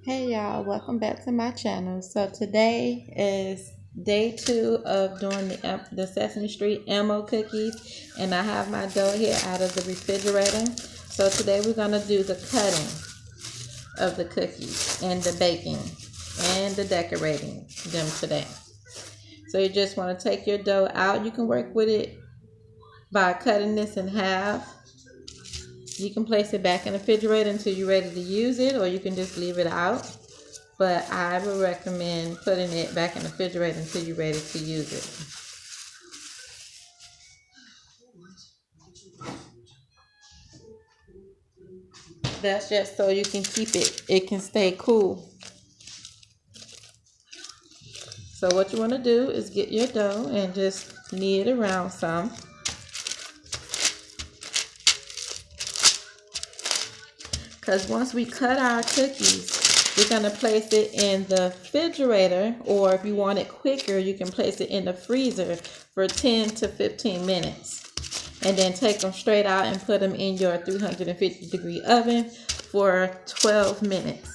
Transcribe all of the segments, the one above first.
Hey y'all, welcome back to my channel. So today is day 2 of doing the Sesame Street Elmo cookies, and I have my dough here out of the refrigerator. So today we're going to do the cutting of the cookies and the baking and the decorating them today. So you just want to take your dough out. You can work with it by cutting this in half. You can place it back in the refrigerator until you're ready to use it, or you can just leave it out. But I would recommend putting it back in the refrigerator until you're ready to use it. That's just so you can keep it can stay cool. So what you want to do is get your dough and just knead it around some. Because once we cut our cookies, we're going to place it in the refrigerator, or if you want it quicker, you can place it in the freezer for 10 to 15 minutes. And then take them straight out and put them in your 350-degree oven for 12 minutes.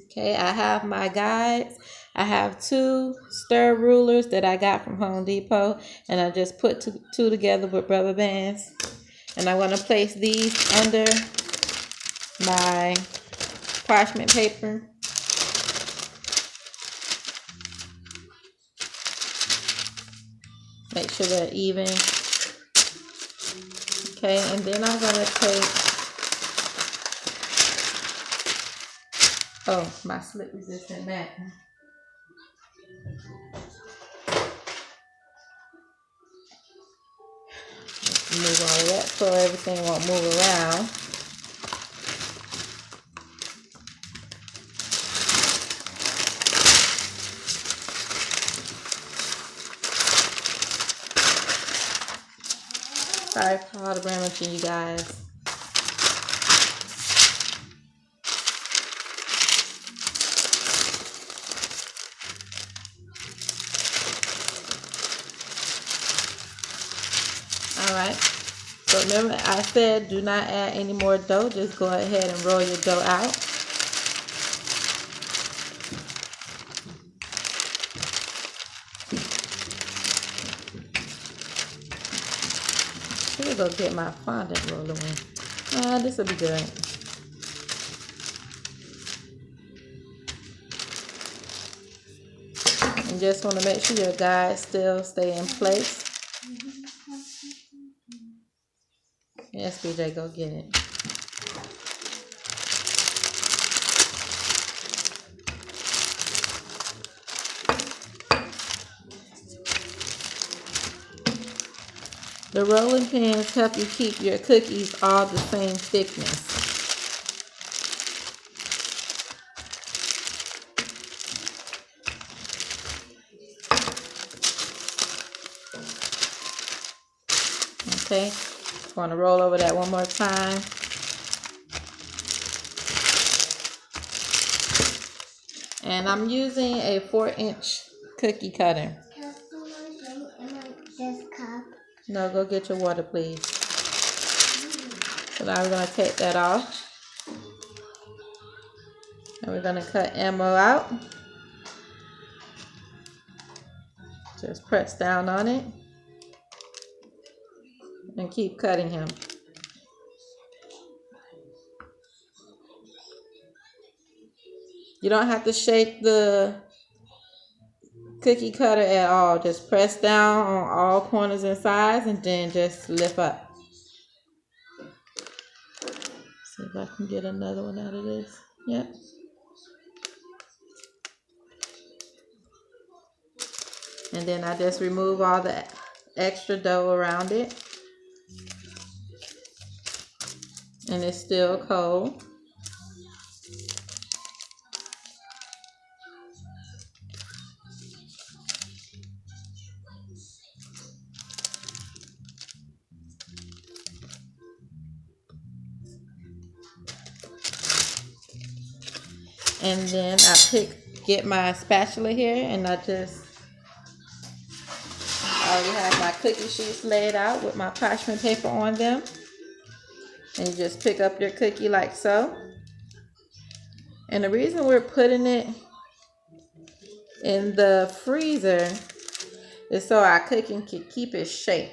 Okay, I have my guides. I have 2 stir rulers that I got from Home Depot, and I just put two together with rubber bands. And I'm going to place these under my parchment paper. Make sure they're even. Okay, and then I'm going to take, my slip resistant mat. Move all of that so everything won't move around. Sorry for all the damage, you guys. Alright, so remember I said do not add any more dough, just go ahead and roll your dough out. I'm gonna go get my fondant roller one. This will be good. And just want to make sure your guides still stay in place. Yes, BJ, go get it. The rolling pins help you keep your cookies all the same thickness. Okay, want to roll over that one more time. And I'm using a 4-inch cookie cutter. No, go get your water, please. So now we're going to take that off. And we're going to cut Elmo out. Just press down on it. And keep cutting him. You don't have to shake the cookie cutter at all. Just press down on all corners and sides and then just lift up. See if I can get another one out of this. Yep. And then I just remove all the extra dough around it. And it's still cold. And then I get my spatula here, and I already have my cookie sheets laid out with my parchment paper on them. And you just pick up your cookie like so. And the reason we're putting it in the freezer is so our cookie can keep its shape.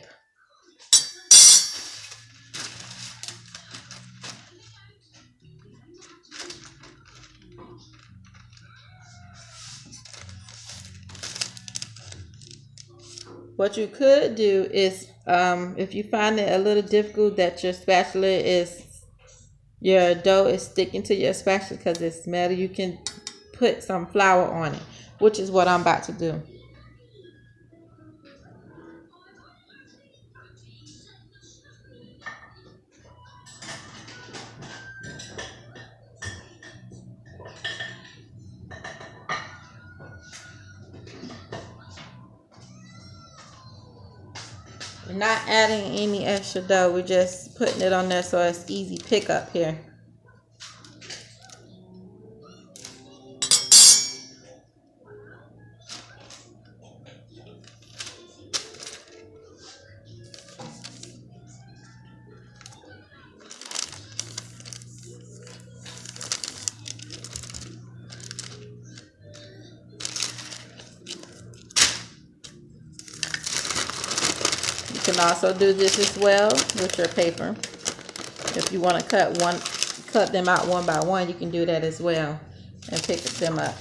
What you could do is, if you find it a little difficult that your dough is sticking to your spatula because it's metal, you can put some flour on it, which is what I'm about to do. We're not adding any extra dough. We're just putting it on there so it's easy pickup here. You can also do this as well with your paper. If you want to cut them out one by one, you can do that as well and pick them up.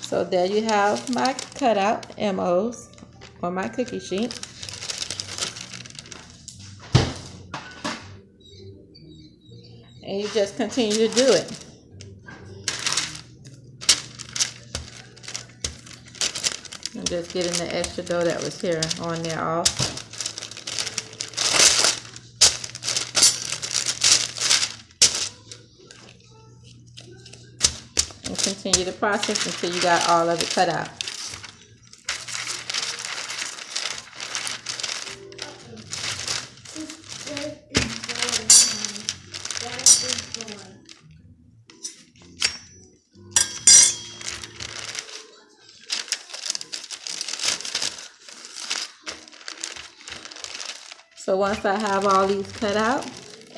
So there you have my cutout MOs on my cookie sheet. And you just continue to do it. I'm just getting the extra dough that was here on there off. And continue the process until you got all of it cut out. So once I have all these cut out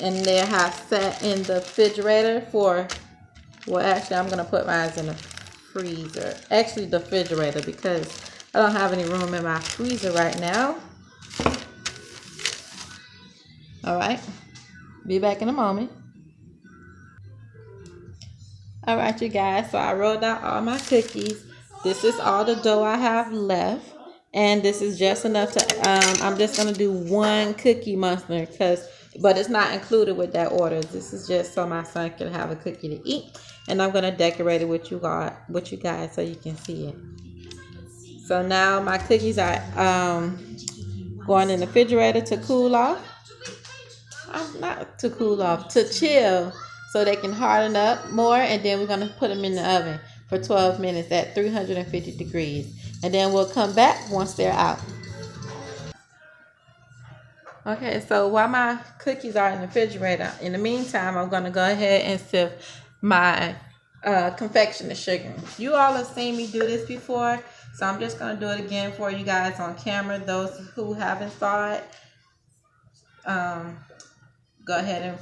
and they have sat in the refrigerator for, well, actually I'm going to put mine in the freezer. Actually the refrigerator, because I don't have any room in my freezer right now. Alright, be back in a moment. Alright you guys, so I rolled out all my cookies. This is all the dough I have left. And this is just enough to, I'm just going to do one cookie monster but it's not included with that order. This is just so my son can have a cookie to eat. And I'm going to decorate it with you guys so you can see it. So now my cookies are going in the refrigerator to cool off. Not to cool off, to chill so they can harden up more. And then we're going to put them in the oven for 12 minutes at 350 degrees. And then we'll come back once they're out. Okay, so while my cookies are in the refrigerator, in the meantime, I'm going to go ahead and sift my confectioner sugar. You all have seen me do this before, so I'm just going to do it again for you guys on camera. Those who haven't saw it, go ahead and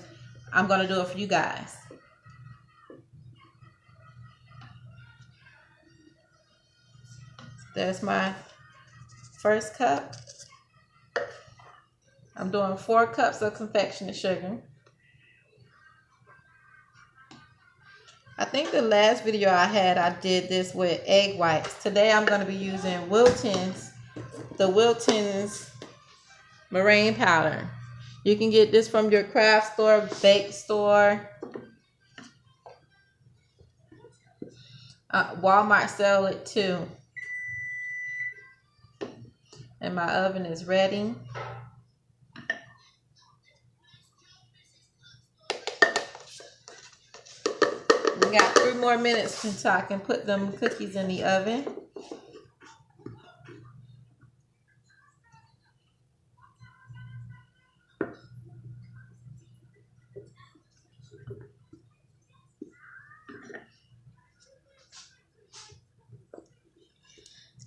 I'm going to do it for you guys. There's my first cup. I'm doing 4 cups of confectioner sugar. I think the last video I had, I did this with egg whites. Today I'm going to be using the Wilton's meringue powder. You can get this from your craft store, bake store. Walmart sell it too. And my oven is ready. We got 3 more minutes until I can put them cookies in the oven.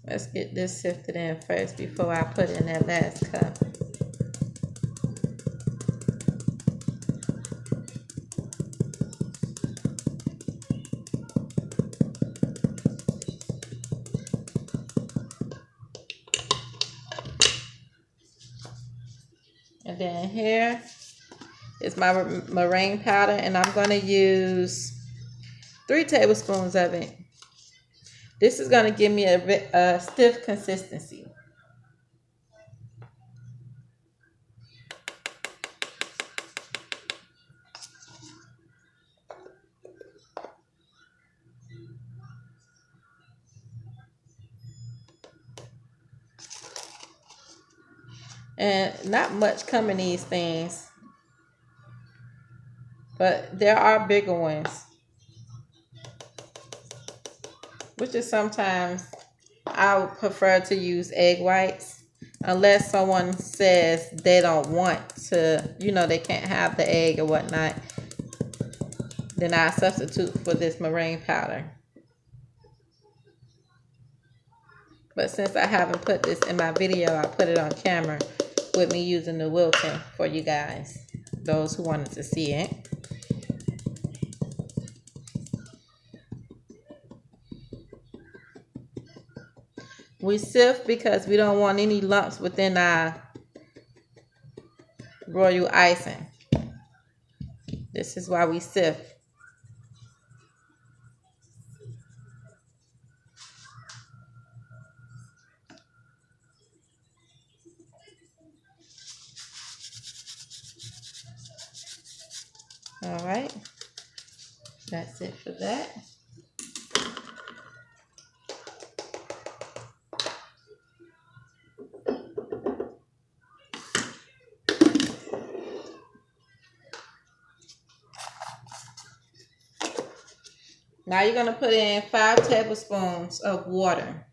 Let's get this sifted in first before I put in that last cup. And then here is my meringue powder, and I'm going to use 3 tablespoons of it. This is going to give me a stiff consistency. And not much come in these things, but there are bigger ones, which is sometimes I would prefer to use egg whites unless someone says they don't want to, they can't have the egg or whatnot. Then I substitute for this meringue powder. But since I haven't put this in my video, I put it on camera with me using the Wilton for you guys, those who wanted to see it. We sift because we don't want any lumps within our royal icing. This is why we sift. All right, that's it for that. Now you're going to put in 5 tablespoons of water.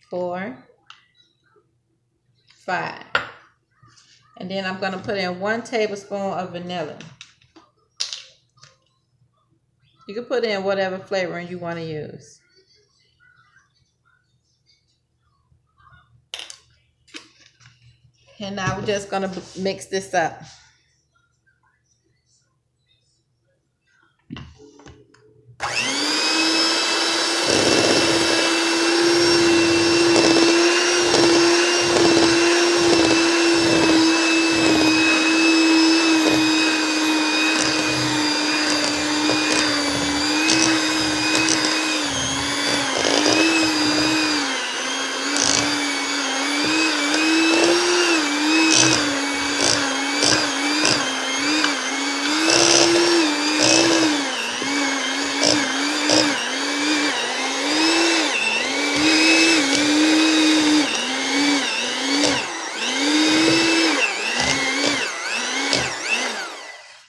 Four, 5. And then I'm going to put in 1 tablespoon of vanilla. You can put in whatever flavoring you want to use. And now we're just going to mix this up.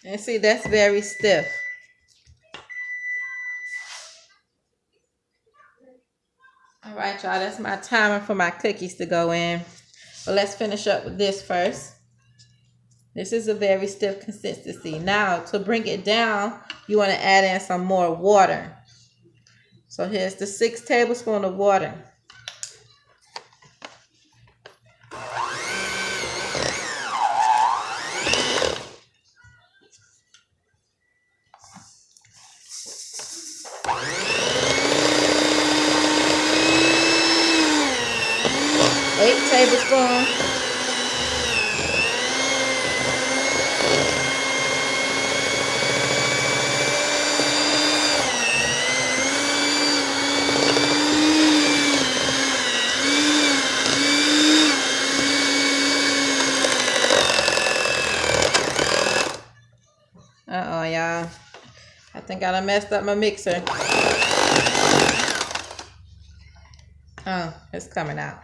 And see, that's very stiff. All right, y'all, that's my timer for my cookies to go in. But let's finish up with this first. This is a very stiff consistency. Now, to bring it down, you want to add in some more water. So here's the 6 tablespoons of water. Tablespoon. Uh-oh, y'all. I think I done messed up my mixer. Oh, it's coming out.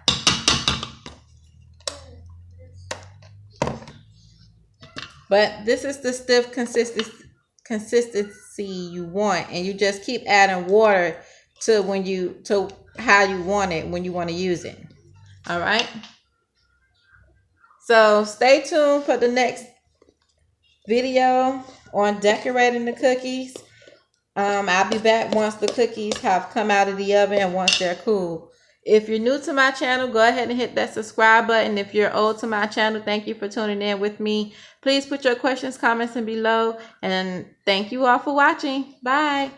But this is the stiff consistency you want, and you just keep adding water to how you want it when you want to use it. All right. So stay tuned for the next video on decorating the cookies. I'll be back once the cookies have come out of the oven and once they're cool. If you're new to my channel, go ahead and hit that subscribe button. If you're old to my channel, thank you for tuning in with me. Please put your questions, comments, and below. And thank you all for watching. Bye.